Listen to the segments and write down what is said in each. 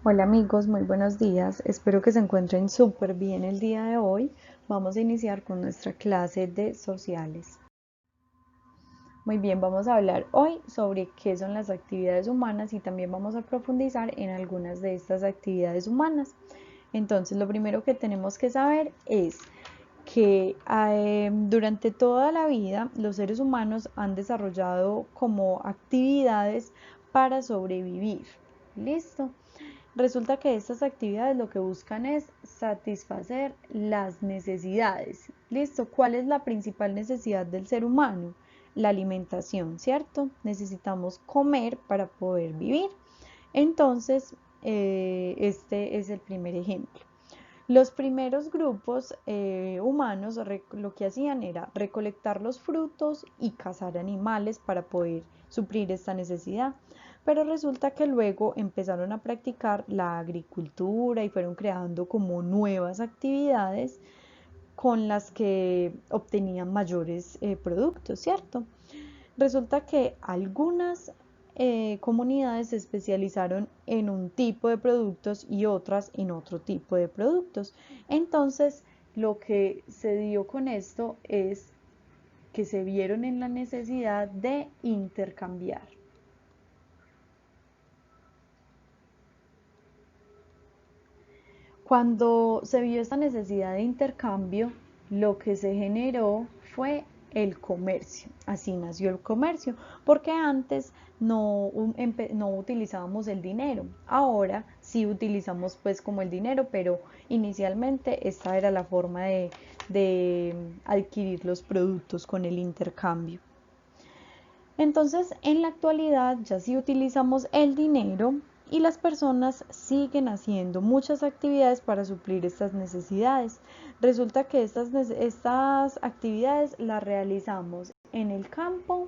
Hola amigos, muy buenos días. Espero que se encuentren súper bien el día de hoy. Vamos a iniciar con nuestra clase de sociales. Muy bien, vamos a hablar hoy sobre qué son las actividades humanas y también vamos a profundizar en algunas de estas actividades humanas. Entonces, lo primero que tenemos que saber es que durante toda la vida los seres humanos han desarrollado como actividades para sobrevivir. ¿Listo? Resulta que estas actividades lo que buscan es satisfacer las necesidades. ¿Listo? ¿Cuál es la principal necesidad del ser humano? La alimentación, ¿cierto? Necesitamos comer para poder vivir. Entonces, este es el primer ejemplo. Los primeros grupos humanos lo que hacían era recolectar los frutos y cazar animales para poder suplir esta necesidad. Pero resulta que luego empezaron a practicar la agricultura y fueron creando como nuevas actividades con las que obtenían mayores productos, ¿cierto? Resulta que algunas comunidades se especializaron en un tipo de productos y otras en otro tipo de productos. Entonces, lo que se dio con esto es que se vieron en la necesidad de intercambiar. Cuando se vio esta necesidad de intercambio, lo que se generó fue el comercio. Así nació el comercio, porque antes no utilizábamos el dinero. Ahora sí utilizamos pues como el dinero, pero inicialmente esta era la forma de adquirir los productos con el intercambio. Entonces, en la actualidad ya sí utilizamos el dinero y las personas siguen haciendo muchas actividades para suplir estas necesidades. Resulta que estas actividades las realizamos en el campo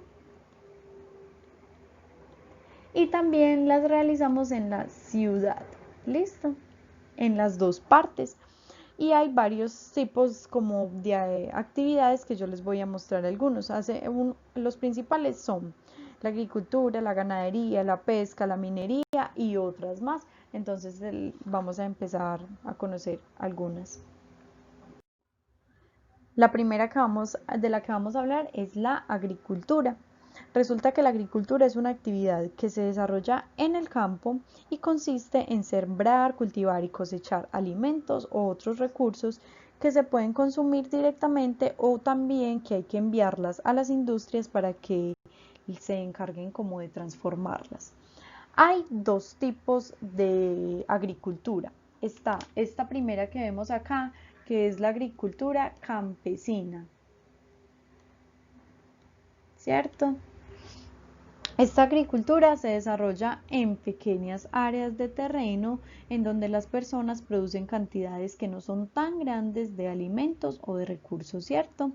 y también las realizamos en la ciudad. ¿Listo? En las dos partes. Y hay varios tipos como de actividades que yo les voy a mostrar algunos. Los principales son la agricultura, la ganadería, la pesca, la minería y otras más. Entonces vamos a empezar a conocer algunas. La primera de la que vamos a hablar es la agricultura. Resulta que la agricultura es una actividad que se desarrolla en el campo y consiste en sembrar, cultivar y cosechar alimentos o otros recursos que se pueden consumir directamente o también que hay que enviarlas a las industrias para que se encarguen como de transformarlas. Hay dos tipos de agricultura. Está esta primera que vemos acá, que es la agricultura campesina, ¿cierto? Esta agricultura se desarrolla en pequeñas áreas de terreno en donde las personas producen cantidades que no son tan grandes de alimentos o de recursos, ¿cierto?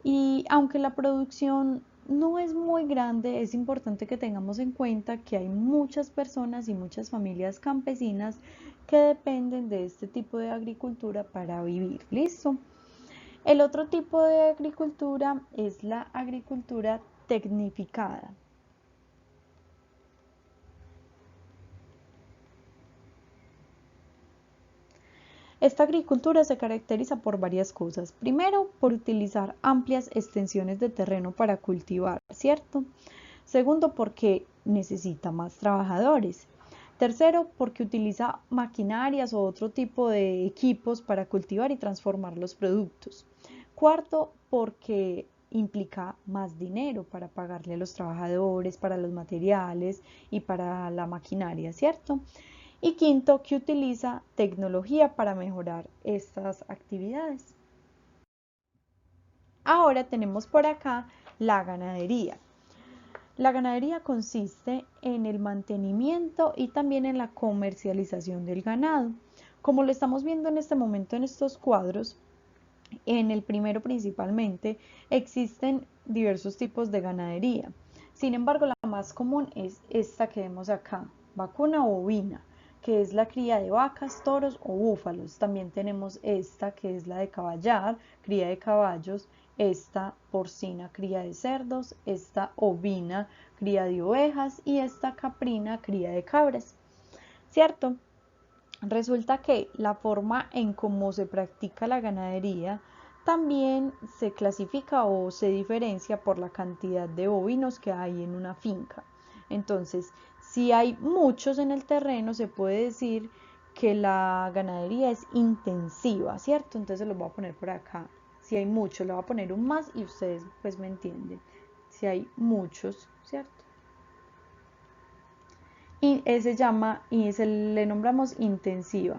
Y aunque la producción no es muy grande, es importante que tengamos en cuenta que hay muchas personas y muchas familias campesinas que dependen de este tipo de agricultura para vivir. ¿Listo? El otro tipo de agricultura es la agricultura tecnificada. Esta agricultura se caracteriza por varias cosas. Primero, por utilizar amplias extensiones de terreno para cultivar, ¿cierto? Segundo, porque necesita más trabajadores. Tercero, porque utiliza maquinarias o otro tipo de equipos para cultivar y transformar los productos. Cuarto, porque implica más dinero para pagarle a los trabajadores, para los materiales y para la maquinaria, ¿cierto? Y quinto, que utiliza tecnología para mejorar estas actividades. Ahora tenemos por acá la ganadería. La ganadería consiste en el mantenimiento y también en la comercialización del ganado. Como lo estamos viendo en este momento en estos cuadros, en el primero principalmente existen diversos tipos de ganadería. Sin embargo, la más común es esta que vemos acá, vacuna o ovina, que es la cría de vacas, toros o búfalos. También tenemos esta que es la de caballar, cría de caballos, esta porcina, cría de cerdos, esta ovina, cría de ovejas y esta caprina, cría de cabras. ¿cierto? Resulta que la forma en cómo se practica la ganadería también se clasifica o se diferencia por la cantidad de bovinos que hay en una finca. Entonces, si hay muchos en el terreno, se puede decir que la ganadería es intensiva, ¿cierto? Entonces lo voy a poner por acá. Si hay muchos, le voy a poner un más y ustedes pues me entienden. Si hay muchos, ¿cierto? Y se llama, le nombramos intensiva.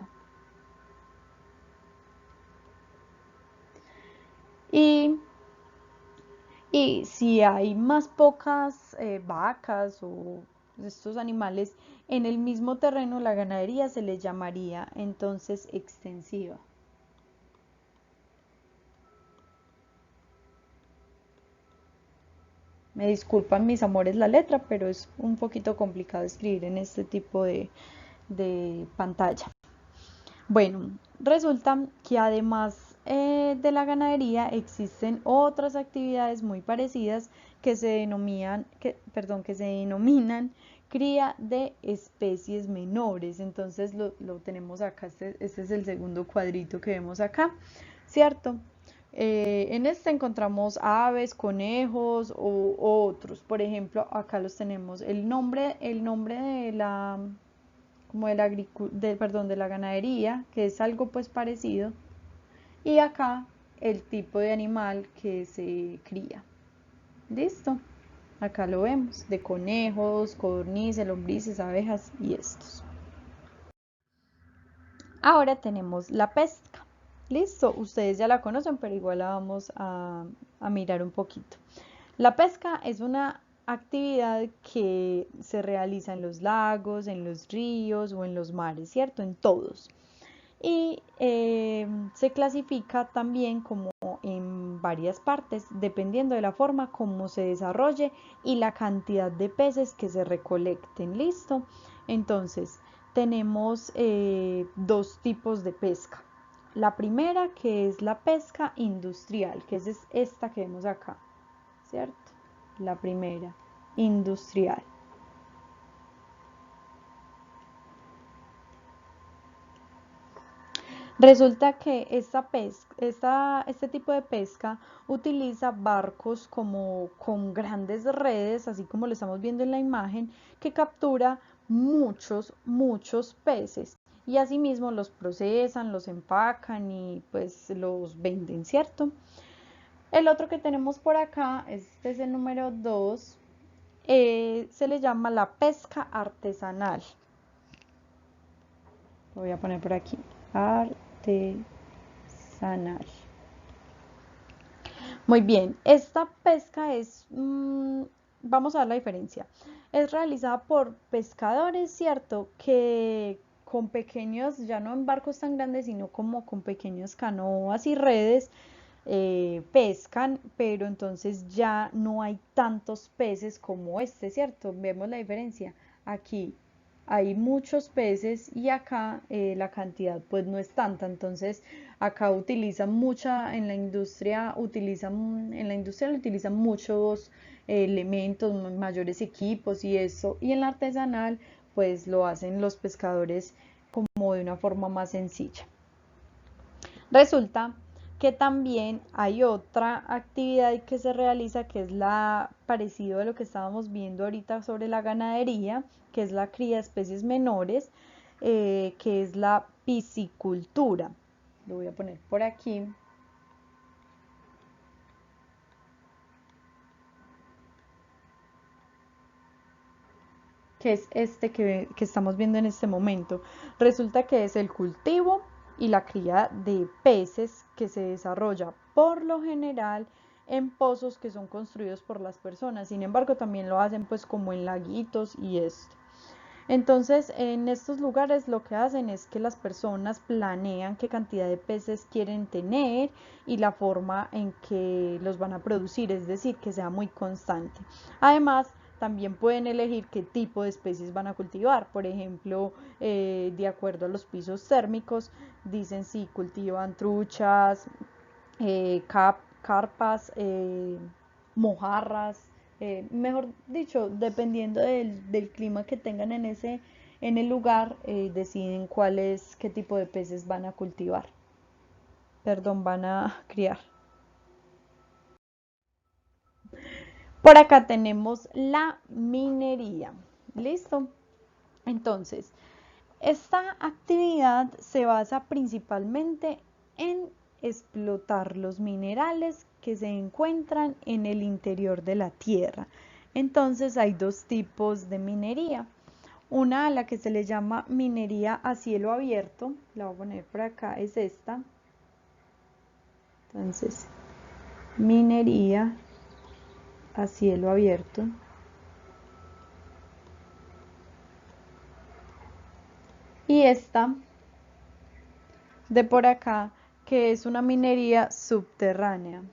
Y, y si hay más pocas vacas o estos animales en el mismo terreno, la ganadería se le llamaría entonces extensiva. Me disculpan mis amores la letra, pero es un poquito complicado escribir en este tipo de pantalla. Bueno, resulta que además de la ganadería existen otras actividades muy parecidas que se denominan cría de especies menores. Entonces lo tenemos acá, este es el segundo cuadrito que vemos acá, ¿cierto? En este encontramos aves, conejos o otros. Por ejemplo, acá los tenemos. El nombre de la como de la ganadería, que es algo pues parecido, y acá el tipo de animal que se cría. Listo. Acá lo vemos, de conejos, codornices, lombrices, abejas y estos. Ahora tenemos la pesca. Listo, ustedes ya la conocen, pero igual la vamos a mirar un poquito. La pesca es una actividad que se realiza en los lagos, en los ríos o en los mares, ¿cierto? En todos. Y se clasifica también como en varias partes, dependiendo de la forma como se desarrolle y la cantidad de peces que se recolecten. ¿Listo? Entonces, tenemos dos tipos de pesca. La primera, que es la pesca industrial, que es esta que vemos acá, ¿cierto? La primera, industrial. Resulta que este tipo de pesca utiliza barcos como con grandes redes, así como lo estamos viendo en la imagen, que captura muchos peces y asimismo los procesan, los empacan y pues los venden, ¿cierto? El otro que tenemos por acá, este es el número 2, se le llama la pesca artesanal. Lo voy a poner por aquí. Artesanal. Muy bien, esta pesca vamos a ver la diferencia. Es realizada por pescadores, ¿cierto? Que con pequeños, ya no en barcos tan grandes, sino como con pequeñas canoas y redes, pescan, pero entonces ya no hay tantos peces como este, ¿cierto? Vemos la diferencia. Aquí hay muchos peces y acá la cantidad pues no es tanta, entonces acá utilizan mucha, en la industria utilizan muchos elementos, mayores equipos y eso, y en la artesanal pues lo hacen los pescadores como de una forma más sencilla. Resulta que también hay otra actividad que se realiza que es la parecido a lo que estábamos viendo ahorita sobre la ganadería, que es la cría de especies menores, que es la piscicultura. Lo voy a poner por aquí. Que es este que estamos viendo en este momento. Resulta que es el cultivo y la cría de peces que se desarrolla por lo general en pozos que son construidos por las personas. Sin embargo, también lo hacen pues como en laguitos y esto. Entonces, en estos lugares lo que hacen es que las personas planean qué cantidad de peces quieren tener y la forma en que los van a producir, es decir, que sea muy constante. Además, también pueden elegir qué tipo de especies van a cultivar. Por ejemplo, de acuerdo a los pisos térmicos, dicen si cultivan truchas, carpas, mojarras, mejor dicho, dependiendo del clima que tengan en el lugar deciden qué tipo de peces van a cultivar, perdón, van a criar. Por acá tenemos la minería. ¿Listo? Entonces, esta actividad se basa principalmente en explotar los minerales que se encuentran en el interior de la tierra. Entonces hay dos tipos de minería. Una a la que se le llama minería a cielo abierto, la voy a poner por acá, es esta. Entonces, minería a cielo abierto. Y esta de por acá, que es una minería subterránea.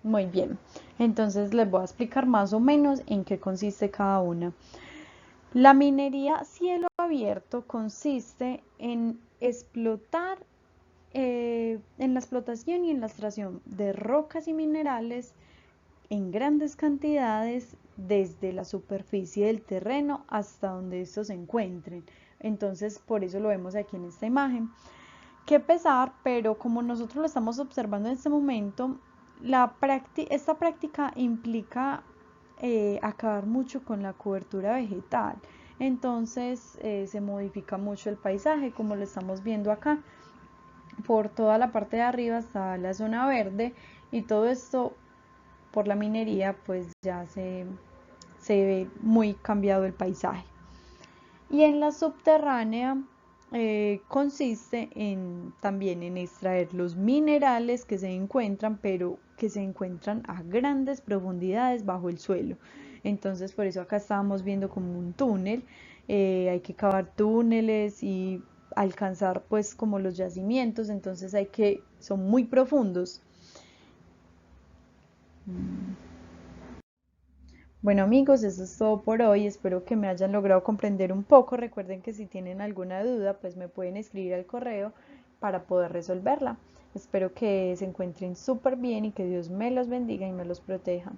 Muy bien, entonces les voy a explicar más o menos en qué consiste cada una. La minería a cielo abierto consiste en explotar, en la explotación y en la extracción de rocas y minerales en grandes cantidades desde la superficie del terreno hasta donde estos se encuentren. Entonces, por eso lo vemos aquí en esta imagen. Qué pesar, pero como nosotros lo estamos observando en este momento, esta práctica implica acabar mucho con la cobertura vegetal. Entonces se modifica mucho el paisaje, como lo estamos viendo acá. Por toda la parte de arriba está la zona verde y todo esto por la minería pues ya se ve muy cambiado el paisaje. Y en la subterránea consiste también en extraer los minerales que se encuentran, pero que se encuentran a grandes profundidades bajo el suelo. Entonces por eso acá estábamos viendo como un túnel, hay que cavar túneles y alcanzar pues como los yacimientos, entonces son muy profundos. Bueno amigos, eso es todo por hoy. Espero que me hayan logrado comprender un poco. Recuerden que si tienen alguna duda, pues me pueden escribir al correo para poder resolverla. Espero que se encuentren súper bien y que Dios me los bendiga y me los proteja.